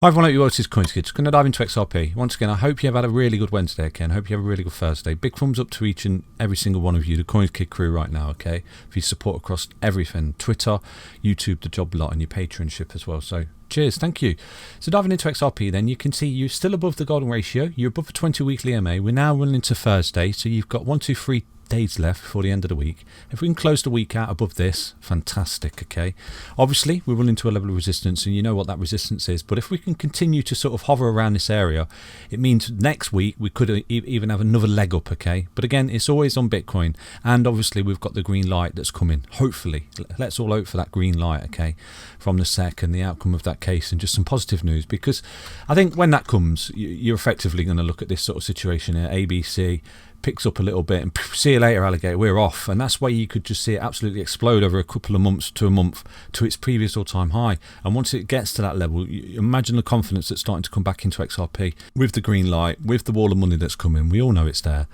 Hi everyone, hope you well. This is CoinsKid. Just going to dive into XRP. Once again, I hope you have had a really good Wednesday, okay? And I hope you have a really good Thursday. Big thumbs up to each and every single one of you, the CoinsKid crew right now, okay? For your support across everything. Twitter, YouTube, the job lot, and your Patreonship as well. So cheers, thank you. So diving into XRP then, you can see you're still above the golden ratio. You're above the 20 weekly MA. We're now running into Thursday, so you've got 1, 2, 3 days left before the end of the week. If we can close the week out above this, fantastic, okay? Obviously, we're running to a level of resistance, and you know what that resistance is, but if we can continue to sort of hover around this area, it means next week we could even have another leg up, okay? But again, it's always on Bitcoin, and obviously we've got the green light that's coming, hopefully. Let's all hope for that green light, okay, from the SEC and the outcome of that case, and just some positive news, because I think when that comes, you're effectively going to look at this sort of situation here. ABC picks up a little bit and see you later, alligator, we're off. And that's where you could just see it absolutely explode over a couple of months to a month to its previous all-time high. And once it gets to that level, you imagine the confidence that's starting to come back into XRP with the green light, with the wall of money that's coming. We all know it's there.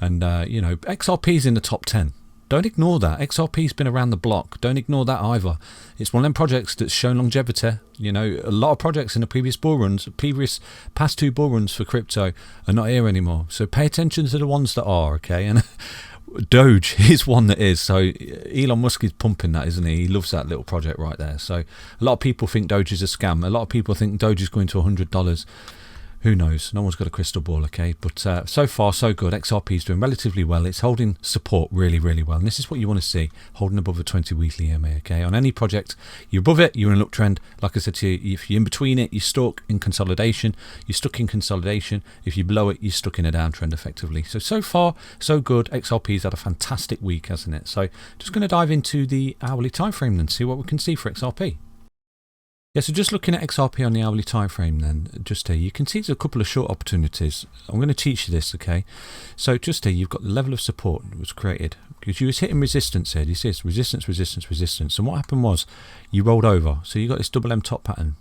And you know, XRP's in the top 10. Don't ignore that. XRP's been around the block. Don't ignore that either. It's one of them projects that's shown longevity. You know, a lot of projects in the previous bull runs, past 2 bull runs for crypto are not here anymore. So pay attention to the ones that are, okay? And Doge is one that is. So Elon Musk is pumping that, isn't he? He loves that little project right there. So a lot of people think Doge is a scam. A lot of people think Doge is going to $100. Who knows? No one's got a crystal ball, okay? But so far, so good. XRP is doing relatively well. It's holding support really, really well. And this is what you want to see, holding above the 20 weekly EMA, okay? On any project, you're above it, you're in an uptrend. Like I said to you, if you're in between it, you're stuck in consolidation. You're stuck in consolidation. If you're below it, you're stuck in a downtrend, effectively. So far, so good. XRP's had a fantastic week, hasn't it? So just going to dive into the hourly time frame and see what we can see for XRP. Yeah, so just looking at XRP on the hourly time frame then, just here, you can see there's a couple of short opportunities. I'm going to teach you this, okay? So just here, you've got the level of support that was created because you was hitting resistance here. You see this resistance, resistance, resistance. And what happened was you rolled over. So you got this double M top pattern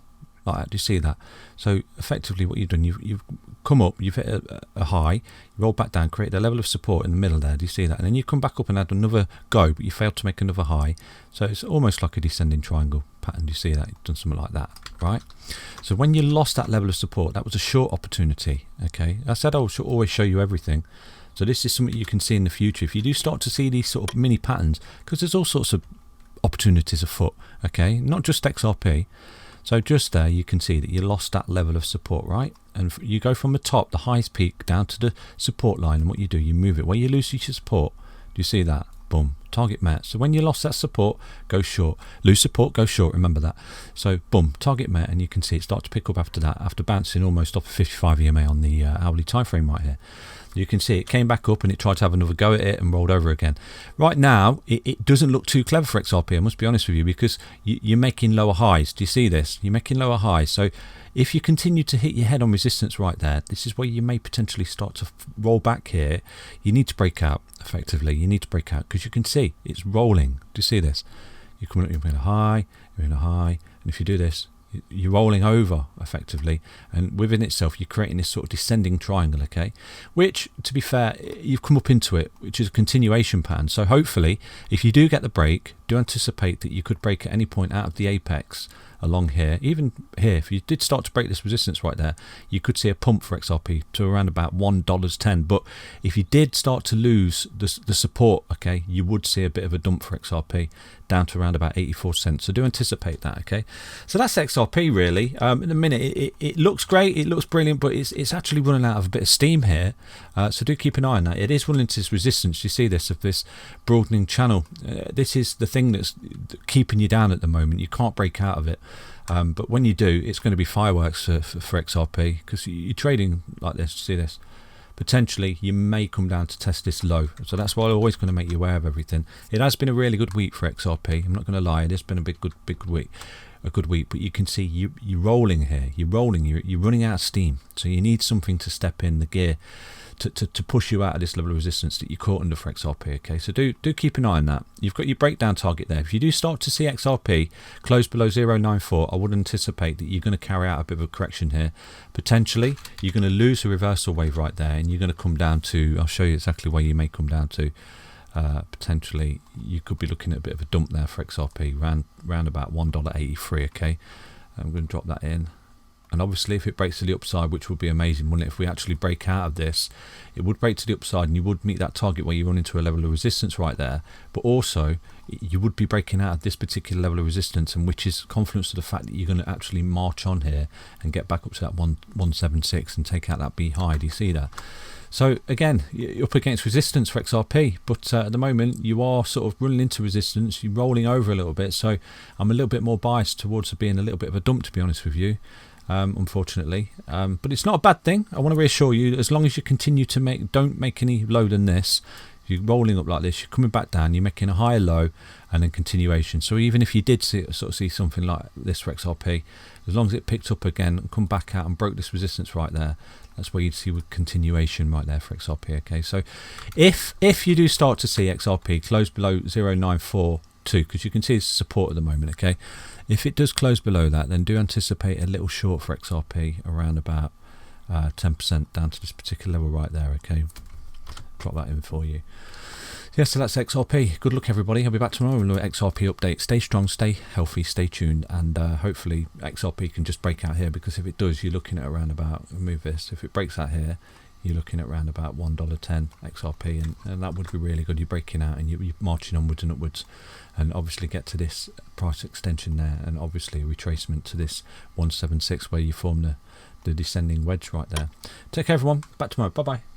like that. Do you see that? So effectively what you've done, you've come up, you've hit a high, you rolled back down, created a level of support in the middle there. Do you see that? And then you come back up and had another go, but you failed to make another high. So it's almost like a descending triangle pattern. Do you see that? You've done something like that, right? So when you lost that level of support, that was a short opportunity, okay? I said I should always show you everything. So this is something you can see in the future. If you do start to see these sort of mini patterns, because there's all sorts of opportunities afoot, okay? Not just XRP. So just there, you can see that you lost that level of support, right? And you go from the top, the highest peak, down to the support line. And what you do, you move it. Where you lose your support, do you see that? Boom, target met. So when you lost that support, go short. Lose support, go short, remember that. So boom, target met, and you can see it start to pick up after that, after bouncing almost off a 55 EMA on the hourly time frame right here. You can see it came back up and it tried to have another go at it and rolled over again. Right now, it doesn't look too clever for XRP, I must be honest with you, because you're making lower highs. Do you see this? You're making lower highs. So if you continue to hit your head on resistance right there, this is where you may potentially start to roll back here. You need to break out, effectively. You need to break out because you can see it's rolling. Do you see this? You're coming up, you're in a high, you're in a high. And if you do this, you're rolling over effectively, and within itself you're creating this sort of descending triangle, okay, which, to be fair, you've come up into it, which is a continuation pattern. So hopefully if you do get the break, do anticipate that you could break at any point out of the apex along here. Even here, if you did start to break this resistance right there, you could see a pump for XRP to around about $1.10. But if you did start to lose the support, okay, you would see a bit of a dump for XRP down to around about 84 cents. So do anticipate that, okay? So that's XRP really. In a minute, it looks great, it looks brilliant, but it's actually running out of a bit of steam here. So do keep an eye on that. It is running into this resistance. You see this, of this broadening channel. This is the thing that's keeping you down at the moment. You can't break out of it. But when you do, it's going to be fireworks for XRP, because you're trading like this. See this? Potentially you may come down to test this low. So that's why I'm always going to make you aware of everything. It has been a really good week for XRP. I'm not going to lie, it has been a good week. A good week, but you can see you're rolling here. You're rolling. You're running out of steam. So you need something to step in the gear to push you out of this level of resistance that you're caught under for XRP. Okay, so do keep an eye on that. You've got your breakdown target there. If you do start to see XRP close below 0.94, I would anticipate that you're going to carry out a bit of a correction here. Potentially, you're going to lose a reversal wave right there, and you're going to come down to. I'll show you exactly where you may come down to. Potentially you could be looking at a bit of a dump there for XRP, round about $1.83. Okay, I'm going to drop that in. And obviously if it breaks to the upside, which would be amazing, wouldn't it? If we actually break out of this, it would break to the upside and you would meet that target where you run into a level of resistance right there. But also you would be breaking out of this particular level of resistance, and which is confidence to the fact that you're going to actually march on here and get back up to that 176 and take out that B high. Do you see that? So again, you're up against resistance for XRP, but at the moment you are sort of running into resistance, you're rolling over a little bit. So I'm a little bit more biased towards it being a little bit of a dump, to be honest with you, unfortunately. But it's not a bad thing. I want to reassure you, as long as you continue to don't make any low than this, you're rolling up like this, you're coming back down, you're making a higher low and then continuation. So even if you did see something like this for XRP, as long as it picked up again and come back out and broke this resistance right there, that's where you'd see with continuation right there for XRP. Okay, so if you do start to see XRP close below 0.942, because you can see it's support at the moment, okay, if it does close below that, then do anticipate a little short for XRP around about 10% down to this particular level right there. Okay, drop that in for you. Yeah, so that's XRP. Good luck, everybody. I'll be back tomorrow with an XRP update. Stay strong, stay healthy, stay tuned, and hopefully XRP can just break out here, because if it does, you're looking at around about, move this, if it breaks out here, you're looking at around about $1.10 XRP, and that would be really good. You're breaking out and you're marching onwards and upwards, and obviously get to this price extension there, and obviously a retracement to this 176 where you form the descending wedge right there. Take care, everyone. Back tomorrow. Bye-bye.